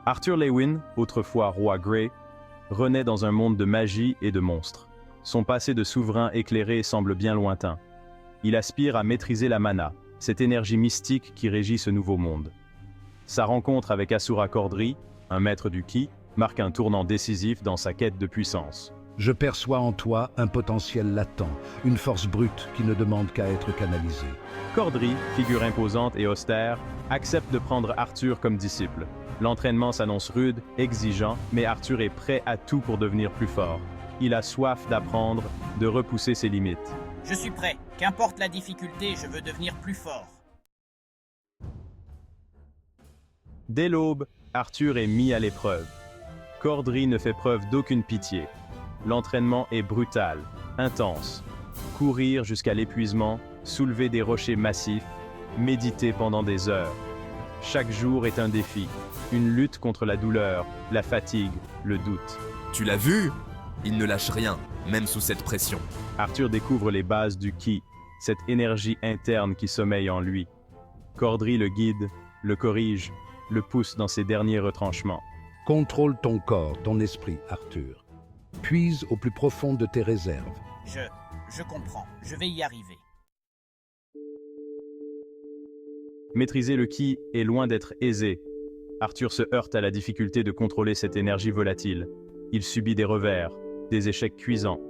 Arthur Lewin, autrefois roi Grey, renaît dans un monde de magie et de monstres. Son passé de souverain éclairé semble bien lointain. Il aspire à maîtriser la mana, cette énergie mystique qui régit ce nouveau monde. Sa rencontre avec Asura Cordry, un maître du Ki, marque un tournant décisif dans sa quête de puissance. Je perçois en toi un potentiel latent, une force brute qui ne demande qu'à être canalisée. Cordry, figure imposante et austère, accepte de prendre Arthur comme disciple. L'entraînement s'annonce rude, exigeant, mais Arthur est prêt à tout pour devenir plus fort. Il a soif d'apprendre, de repousser ses limites. Je suis prêt. Qu'importe la difficulté, je veux devenir plus fort. Dès l'aube, Arthur est mis à l'épreuve. Cordry ne fait preuve d'aucune pitié. L'entraînement est brutal, intense. Courir jusqu'à l'épuisement, soulever des rochers massifs, méditer pendant des heures. Chaque jour est un défi, une lutte contre la douleur, la fatigue, le doute. Tu l'as vu? Il ne lâche rien, même sous cette pression. Arthur découvre les bases du Ki, cette énergie interne qui sommeille en lui. Cordry le guide, le corrige, le pousse dans ses derniers retranchements. Contrôle ton corps, ton esprit, Arthur. Puise au plus profond de tes réserves. Je comprends. Je vais y arriver. Maîtriser le Ki est loin d'être aisé. Arthur se heurte à la difficulté de contrôler cette énergie volatile. Il subit des revers, des échecs cuisants.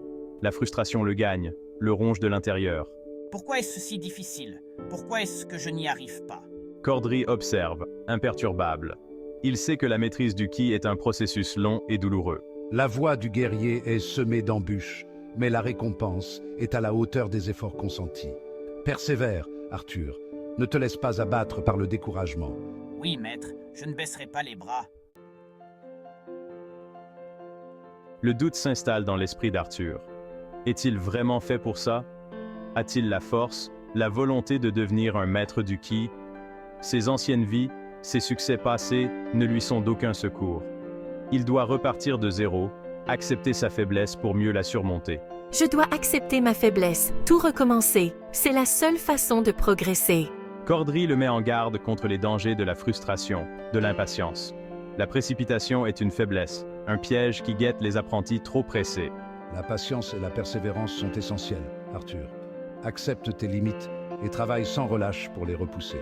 La frustration le gagne, le ronge de l'intérieur. Pourquoi est-ce si difficile? Pourquoi est-ce que je n'y arrive pas? Cordry observe, imperturbable. Il sait que la maîtrise du Ki est un processus long et douloureux. La voie du guerrier est semée d'embûches, mais la récompense est à la hauteur des efforts consentis. Persévère, Arthur. Ne te laisse pas abattre par le découragement. Oui, maître, je ne baisserai pas les bras. Le doute s'installe dans l'esprit d'Arthur. Est-il vraiment fait pour ça? A-t-il la force, la volonté de devenir un maître du Ki? Ses anciennes vies, ses succès passés ne lui sont d'aucun secours. Il doit repartir de zéro, accepter sa faiblesse pour mieux la surmonter. Je dois accepter ma faiblesse, tout recommencer. C'est la seule façon de progresser. Cordry le met en garde contre les dangers de la frustration, de l'impatience. La précipitation est une faiblesse, un piège qui guette les apprentis trop pressés. La patience et la persévérance sont essentielles, Arthur. Accepte tes limites et travaille sans relâche pour les repousser.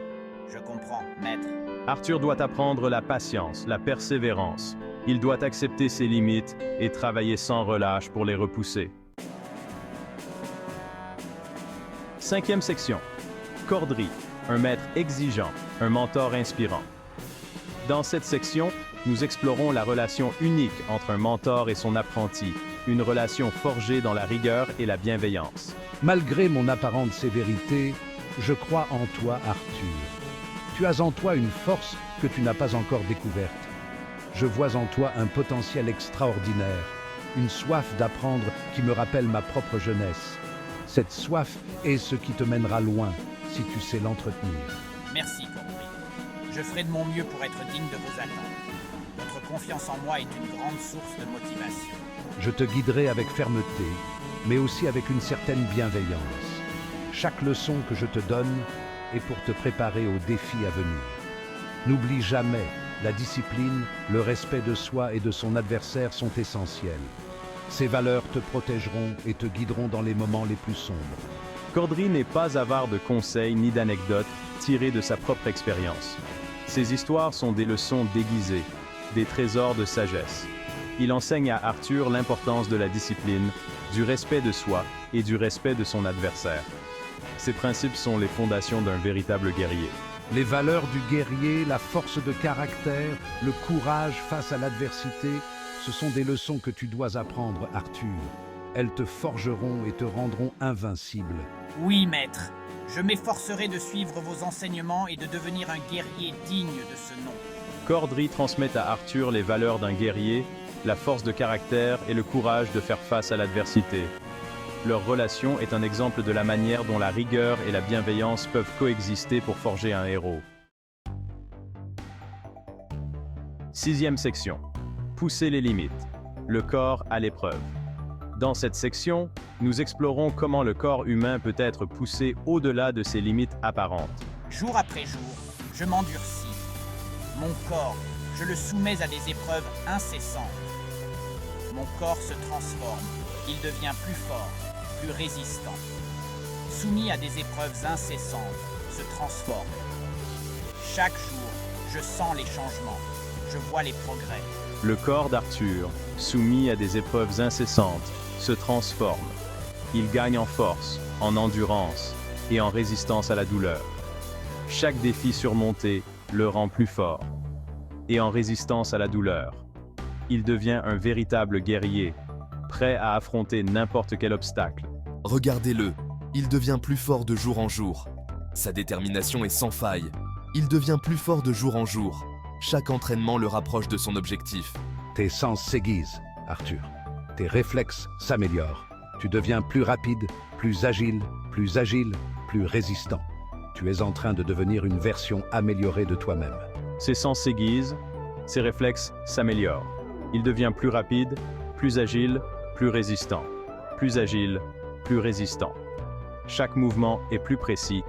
Je comprends, maître. Arthur doit apprendre la patience, la persévérance. Il doit accepter ses limites et travailler sans relâche pour les repousser. 5e section. Cordry, un maître exigeant, un mentor inspirant. Dans cette section, nous explorons la relation unique entre un mentor et son apprenti, une relation forgée dans la rigueur et la bienveillance. Malgré mon apparente sévérité, je crois en toi, Arthur. Tu as en toi une force que tu n'as pas encore découverte. Je vois en toi un potentiel extraordinaire, une soif d'apprendre qui me rappelle ma propre jeunesse. Cette soif est ce qui te mènera loin, si tu sais l'entretenir. Merci, Cordry. Je ferai de mon mieux pour être digne de vos attentes. Votre confiance en moi est une grande source de motivation. Je te guiderai avec fermeté, mais aussi avec une certaine bienveillance. Chaque leçon que je te donne est pour te préparer aux défis à venir. N'oublie jamais, la discipline, le respect de soi et de son adversaire sont essentiels. Ces valeurs te protégeront et te guideront dans les moments les plus sombres. Cordry n'est pas avare de conseils ni d'anecdotes tirées de sa propre expérience. Ses histoires sont des leçons déguisées, des trésors de sagesse. Il enseigne à Arthur l'importance de la discipline, du respect de soi et du respect de son adversaire. Ces principes sont les fondations d'un véritable guerrier. Les valeurs du guerrier, la force de caractère, le courage face à l'adversité, ce sont des leçons que tu dois apprendre, Arthur. Elles te forgeront et te rendront invincible. Oui, maître. Je m'efforcerai de suivre vos enseignements et de devenir un guerrier digne de ce nom. Cordry transmet à Arthur les valeurs d'un guerrier, la force de caractère et le courage de faire face à l'adversité. Leur relation est un exemple de la manière dont la rigueur et la bienveillance peuvent coexister pour forger un héros. 6e section. Pousser les limites. Le corps à l'épreuve. Dans cette section, nous explorons comment le corps humain peut être poussé au-delà de ses limites apparentes. Jour après jour, je m'endurcis. Mon corps, Je le soumets à des épreuves incessantes. Mon corps se transforme, il devient plus fort, plus résistant. Soumis à des épreuves incessantes, se transforme. Chaque jour, je sens les changements, je vois les progrès. Le corps d'Arthur, soumis à des épreuves incessantes, se transforme. Il gagne en force, en endurance et en résistance à la douleur. Chaque défi surmonté le rend plus fort. Et en résistance à la douleur, il devient un véritable guerrier, prêt à affronter n'importe quel obstacle. Regardez-le, il devient plus fort de jour en jour. Sa détermination est sans faille. Il devient plus fort de jour en jour. Chaque entraînement le rapproche de son objectif. Tes sens s'aiguisent, Arthur. Tes réflexes s'améliorent. Tu deviens plus rapide, plus agile, plus résistant. Tu es en train de devenir une version améliorée de toi-même. Ses sens s'aiguisent, ses réflexes s'améliorent. Il devient plus rapide, plus agile, plus résistant. Plus agile, plus résistant. Chaque mouvement est plus précis,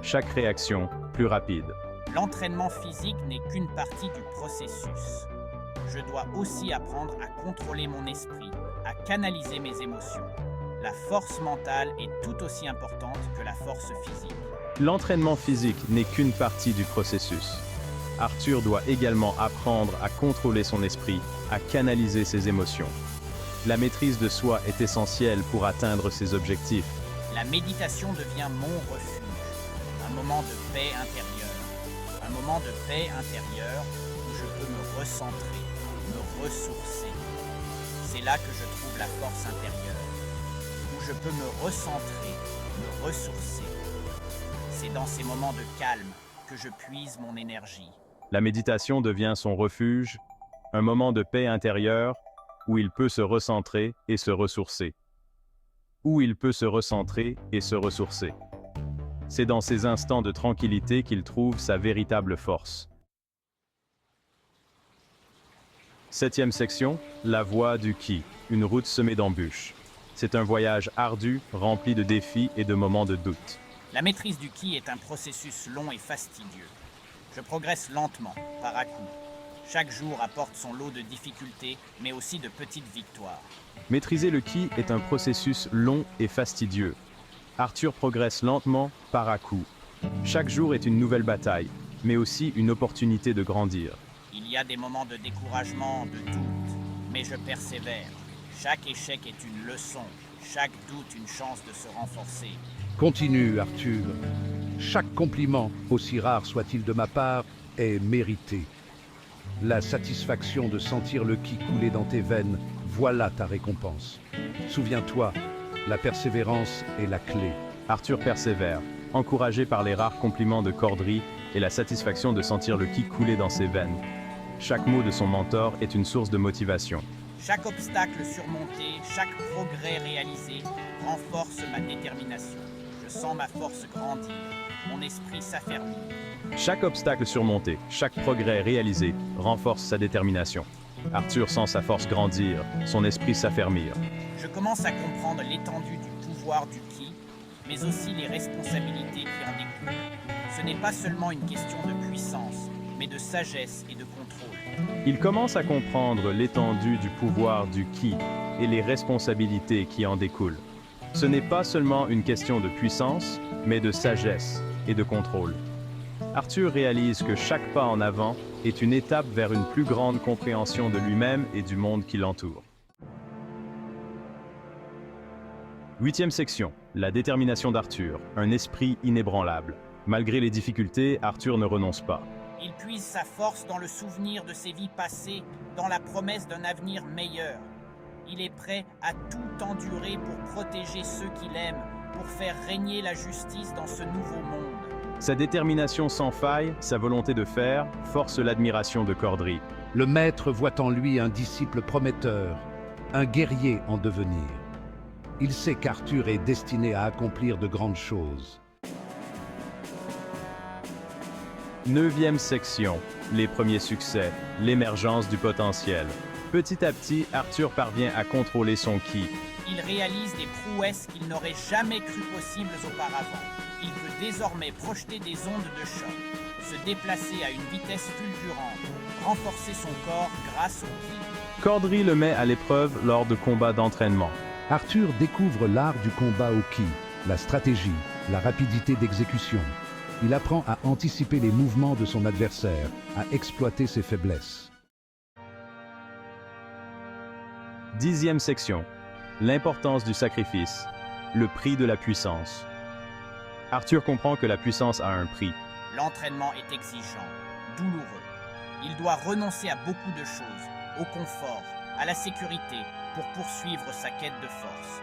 chaque réaction plus rapide. L'entraînement physique n'est qu'une partie du processus. Je dois aussi apprendre à contrôler mon esprit, à canaliser mes émotions. La force mentale est tout aussi importante que la force physique. L'entraînement physique n'est qu'une partie du processus. Arthur doit également apprendre à contrôler son esprit, à canaliser ses émotions. La maîtrise de soi est essentielle pour atteindre ses objectifs. La méditation devient mon refuge, un moment de paix intérieure. Un moment de paix intérieure où je peux me recentrer, me ressourcer. C'est là que je trouve la force intérieure, où je peux me recentrer, me ressourcer. C'est dans ces moments de calme que je puise mon énergie. La méditation devient son refuge, un moment de paix intérieure où il peut se recentrer et se ressourcer. Où il peut se recentrer et se ressourcer. C'est dans ces instants de tranquillité qu'il trouve sa véritable force. 7e section, la voie du Ki, une route semée d'embûches. C'est un voyage ardu, rempli de défis et de moments de doute. La maîtrise du Ki est un processus long et fastidieux. Je progresse lentement, par à coups. Chaque jour apporte son lot de difficultés, mais aussi de petites victoires. Maîtriser le Ki est un processus long et fastidieux. Arthur progresse lentement, par à coups. Chaque jour est une nouvelle bataille, mais aussi une opportunité de grandir. Il y a des moments de découragement, de doute, mais je persévère. Chaque échec est une leçon, chaque doute une chance de se renforcer. Continue, Arthur. Chaque compliment, aussi rare soit-il de ma part, est mérité. La satisfaction de sentir le Ki couler dans tes veines, voilà ta récompense. Souviens-toi, la persévérance est la clé. Arthur persévère, encouragé par les rares compliments de Cordry et la satisfaction de sentir le Ki couler dans ses veines. Chaque mot de son mentor est une source de motivation. Chaque obstacle surmonté, chaque progrès réalisé renforce ma détermination. Je sens ma force grandir, mon esprit s'affermit. Chaque obstacle surmonté, chaque progrès réalisé renforce sa détermination. Arthur sent sa force grandir, son esprit s'affermir. Je commence à comprendre l'étendue du pouvoir du Ki, mais aussi les responsabilités qui en découlent. Ce n'est pas seulement une question de puissance, mais de sagesse et de contrôle. Il commence à comprendre l'étendue du pouvoir du Ki et les responsabilités qui en découlent. Ce n'est pas seulement une question de puissance, mais de sagesse et de contrôle. Arthur réalise que chaque pas en avant est une étape vers une plus grande compréhension de lui-même et du monde qui l'entoure. 8e section, la détermination d'Arthur, un esprit inébranlable. Malgré les difficultés, Arthur ne renonce pas. Il puise sa force dans le souvenir de ses vies passées, dans la promesse d'un avenir meilleur. Il est prêt à tout endurer pour protéger ceux qu'il aime, pour faire régner la justice dans ce nouveau monde. Sa détermination sans faille, sa volonté de faire, force l'admiration de Cordry. Le maître voit en lui un disciple prometteur, un guerrier en devenir. Il sait qu'Arthur est destiné à accomplir de grandes choses. 9e section, les premiers succès, l'émergence du potentiel. Petit à petit, Arthur parvient à contrôler son Ki. Il réalise des prouesses qu'il n'aurait jamais cru possibles auparavant. Il peut désormais projeter des ondes de choc. se déplacer à une vitesse fulgurante, renforcer son corps grâce au ki. Cordry le met à l'épreuve lors de combats d'entraînement. Arthur découvre l'art du combat au ki, la stratégie, la rapidité d'exécution. Il apprend à anticiper les mouvements de son adversaire, à exploiter ses faiblesses. 10e section. L'importance du sacrifice. Le prix de la puissance. Arthur comprend que la puissance a un prix. L'entraînement est exigeant, douloureux. Il doit renoncer à beaucoup de choses, au confort, à la sécurité, pour poursuivre sa quête de force.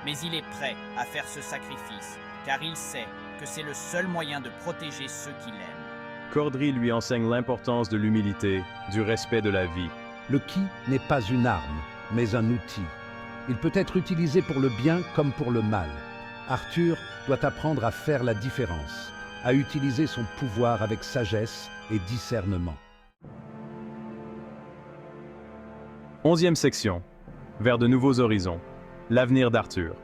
Mais il est prêt à faire ce sacrifice, car il sait que c'est le seul moyen de protéger ceux qu'il aime. Cordry lui enseigne l'importance de l'humilité, du respect de la vie. Le ki n'est pas une arme, mais un outil. Il peut être utilisé pour le bien comme pour le mal. Arthur doit apprendre à faire la différence, à utiliser son pouvoir avec sagesse et discernement. 11e section. Vers de nouveaux horizons. L'avenir d'Arthur.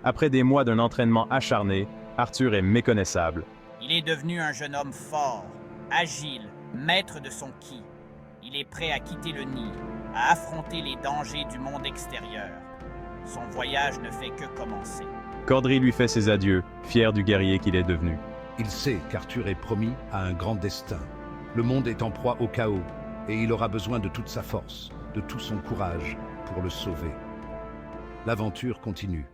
Après des mois d'un entraînement acharné, Arthur est méconnaissable. Il est devenu un jeune homme fort, agile, maître de son ki. Il est prêt à quitter le nid, à affronter les dangers du monde extérieur. Son voyage ne fait que commencer. Cordry lui fait ses adieux, fier du guerrier qu'il est devenu. Il sait qu'Arthur est promis à un grand destin. Le monde est en proie au chaos, et il aura besoin de toute sa force, de tout son courage pour le sauver. L'aventure continue.